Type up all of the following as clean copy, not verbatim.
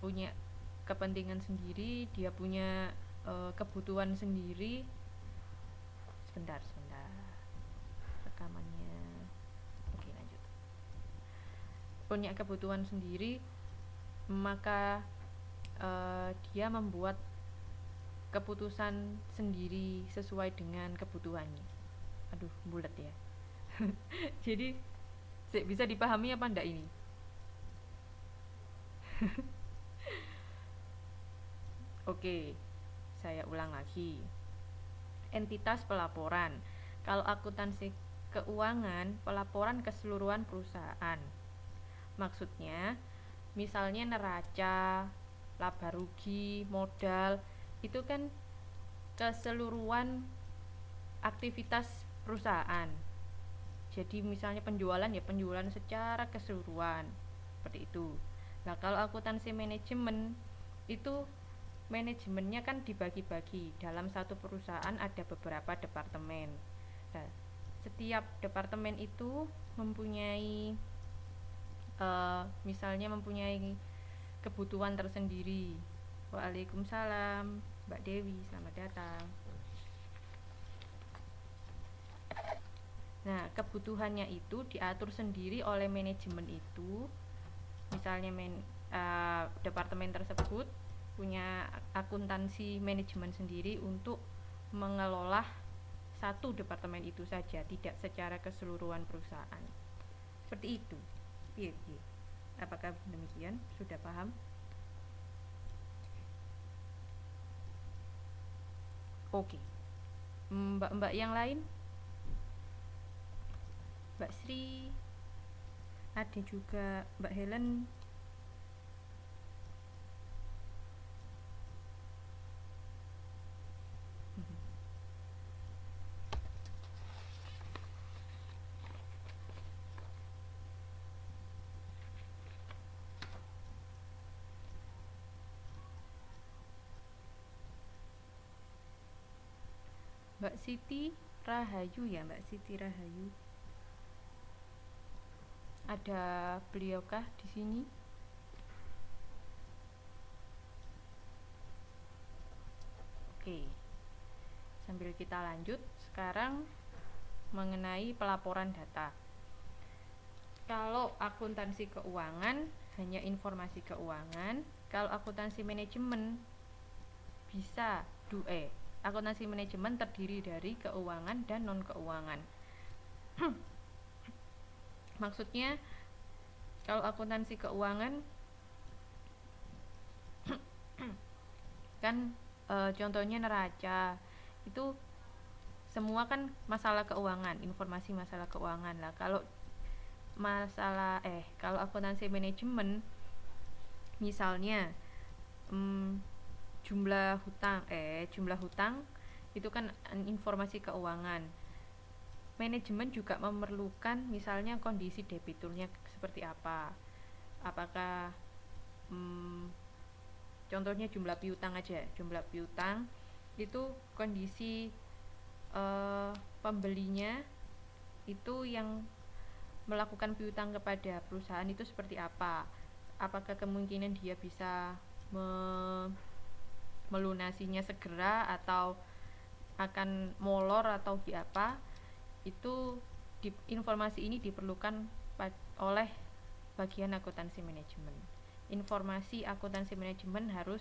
punya kepentingan sendiri, dia punya kebutuhan sendiri. Sebentar rekamannya. Oke, lanjut. Punya kebutuhan sendiri, maka dia membuat keputusan sendiri sesuai dengan kebutuhannya. Aduh, bulat ya. Jadi bisa dipahami apa enggak ini? Oke, saya ulang lagi. Entitas pelaporan. Kalau akuntansi keuangan, pelaporan keseluruhan perusahaan. Maksudnya, misalnya neraca, laba rugi, modal, itu kan keseluruhan aktivitas perusahaan. Jadi misalnya penjualan ya penjualan secara keseluruhan, seperti itu. Nah, kalau akuntansi manajemen itu manajemennya kan dibagi-bagi. Dalam satu perusahaan ada beberapa departemen. Nah, setiap departemen itu mempunyai misalnya mempunyai kebutuhan tersendiri. Waalaikumsalam, Mbak Dewi, selamat datang. Nah, kebutuhannya itu diatur sendiri oleh manajemen itu. Misalnya departemen tersebut punya akuntansi manajemen sendiri untuk mengelola satu departemen itu saja, tidak secara keseluruhan perusahaan. Seperti itu. Iya. Apakah demikian? Sudah paham? Oke. Mbak-mbak yang lain? Mbak Sri, ada juga Mbak Helen. Mbak Siti Rahayu ya, Mbak Siti Rahayu. Ada beliaukah di sini? Oke. Sambil kita lanjut, sekarang mengenai pelaporan data. Kalau akuntansi keuangan hanya informasi keuangan, kalau akuntansi manajemen bisa akuntansi manajemen terdiri dari keuangan dan non keuangan. Maksudnya kalau akuntansi keuangan kan contohnya neraca itu semua kan masalah keuangan, informasi masalah keuangan lah. Kalau akuntansi manajemen misalnya jumlah hutang itu kan informasi keuangan. Manajemen juga memerlukan misalnya kondisi debiturnya seperti apa. Apakah contohnya jumlah piutang aja. Jumlah piutang itu kondisi pembelinya itu yang melakukan piutang kepada perusahaan itu seperti apa. Apakah kemungkinan dia bisa melunasinya segera atau akan molor atau apa, itu informasi ini diperlukan oleh bagian akuntansi manajemen. Informasi akuntansi manajemen harus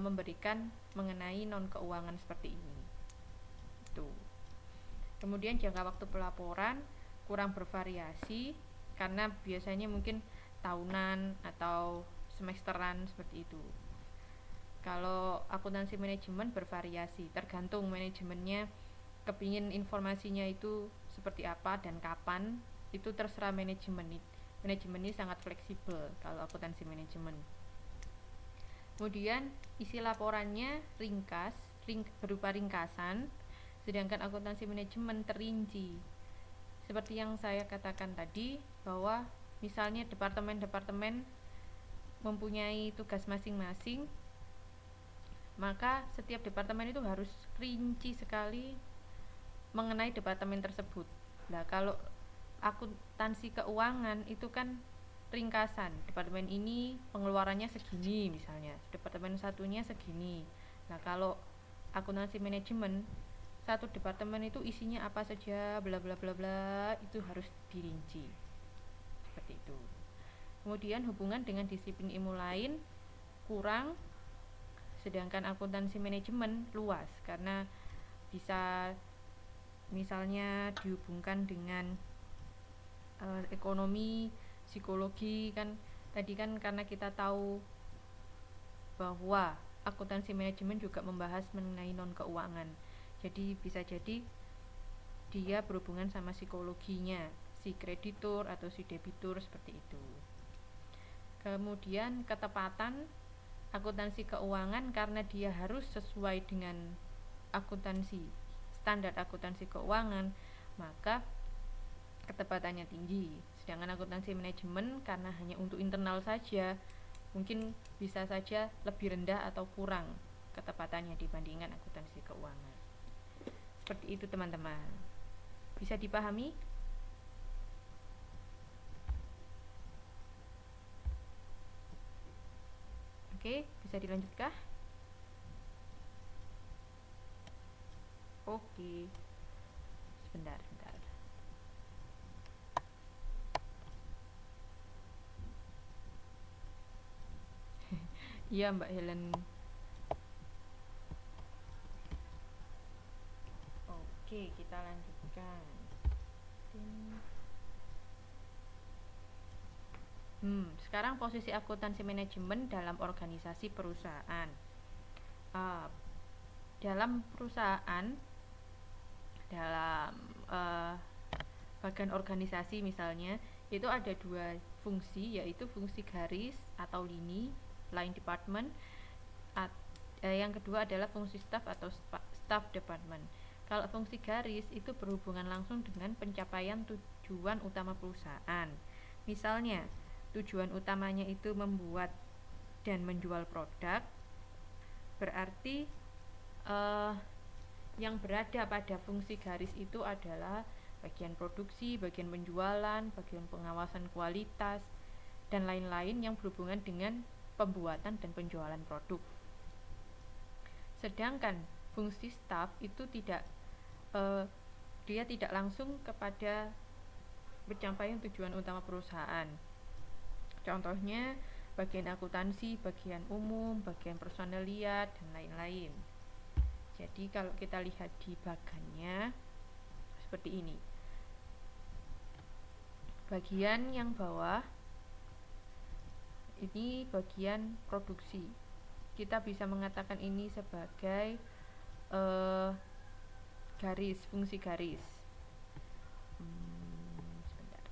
memberikan mengenai non keuangan seperti ini. Tuh. Kemudian jangka waktu pelaporan kurang bervariasi karena biasanya mungkin tahunan atau semesteran seperti itu. Kalau akuntansi manajemen bervariasi, tergantung manajemennya kepingin informasinya itu seperti apa dan kapan, itu terserah manajemen. Manajemen ini sangat fleksibel kalau akuntansi manajemen. Kemudian isi laporannya berupa ringkasan, sedangkan akuntansi manajemen terinci. Seperti yang saya katakan tadi, bahwa misalnya departemen-departemen mempunyai tugas masing-masing, maka setiap departemen itu harus rinci sekali mengenai departemen tersebut. Nah, kalau akuntansi keuangan itu kan ringkasan, departemen ini pengeluarannya segini misalnya, departemen satunya segini. Nah kalau akuntansi manajemen, satu departemen itu isinya apa saja, bla bla bla bla, itu harus dirinci seperti itu. Kemudian hubungan dengan disiplin ilmu lain kurang, sedangkan akuntansi manajemen luas karena bisa misalnya dihubungkan dengan ekonomi, psikologi kan. Tadi kan karena kita tahu bahwa akuntansi manajemen juga membahas mengenai non keuangan, jadi bisa jadi dia berhubungan sama psikologinya si kreditur atau si debitur seperti itu. Kemudian ketepatan akuntansi keuangan karena dia harus sesuai dengan akuntansi standar akuntansi keuangan, maka ketepatannya tinggi. Sedangkan akuntansi manajemen karena hanya untuk internal saja, mungkin bisa saja lebih rendah atau kurang ketepatannya dibandingkan akuntansi keuangan. Seperti itu teman-teman. Bisa dipahami? Oke, bisa dilanjutkah? Oke. Sebentar. Iya Mbak Helen. Oke, kita lanjutkan. Sekarang posisi akuntansi manajemen dalam organisasi perusahaan. Dalam perusahaan, dalam bagian organisasi misalnya, itu ada dua fungsi, yaitu fungsi garis atau lini, line department. Yang kedua adalah fungsi staff atau staff department. Kalau fungsi garis itu berhubungan langsung dengan pencapaian tujuan utama perusahaan. Misalnya, tujuan utamanya itu membuat dan menjual produk, berarti yang berada pada fungsi garis itu adalah bagian produksi, bagian penjualan, bagian pengawasan kualitas, dan lain-lain yang berhubungan dengan pembuatan dan penjualan produk. Sedangkan fungsi staff itu dia tidak langsung kepada pencapaian tujuan utama perusahaan. Contohnya bagian akuntansi, bagian umum, bagian personaliat, dan lain-lain. Jadi kalau kita lihat di bagannya seperti ini. Bagian yang bawah ini bagian produksi. Kita bisa mengatakan ini sebagai garis, fungsi garis. Sebentar.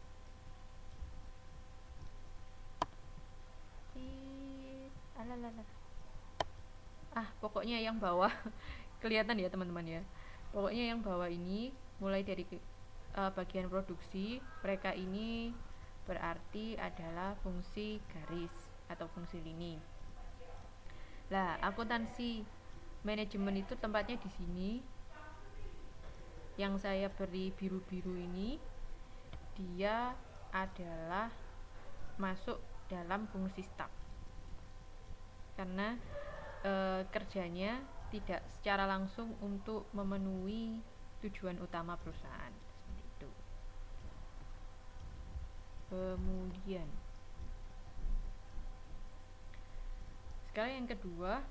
Pokoknya yang bawah kelihatan ya teman-teman ya. Pokoknya yang bawah ini mulai dari bagian produksi, mereka ini berarti adalah fungsi garis atau fungsi lini. Lah, akuntansi manajemen itu tempatnya di sini. Yang saya beri biru-biru ini, dia adalah masuk dalam fungsi staff. Karena kerjanya tidak secara langsung untuk memenuhi tujuan utama perusahaan seperti itu. Kemudian sekarang yang kedua,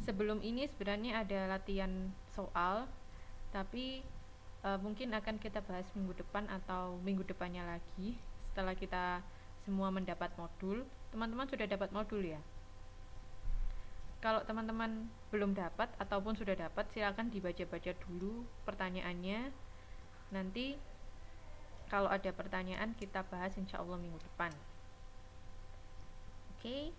sebelum ini sebenarnya ada latihan soal, tapi mungkin akan kita bahas minggu depan atau minggu depannya lagi setelah kita semua mendapat modul. Teman-teman sudah dapat modul ya? Kalau teman-teman belum dapat ataupun sudah dapat, silakan dibaca-baca dulu pertanyaannya. Nanti kalau ada pertanyaan kita bahas insya Allah minggu depan. Oke?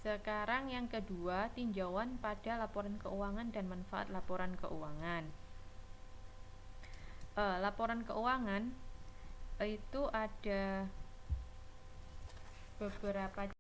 Sekarang yang kedua, tinjauan pada laporan keuangan dan manfaat laporan keuangan. Laporan keuangan itu ada beberapa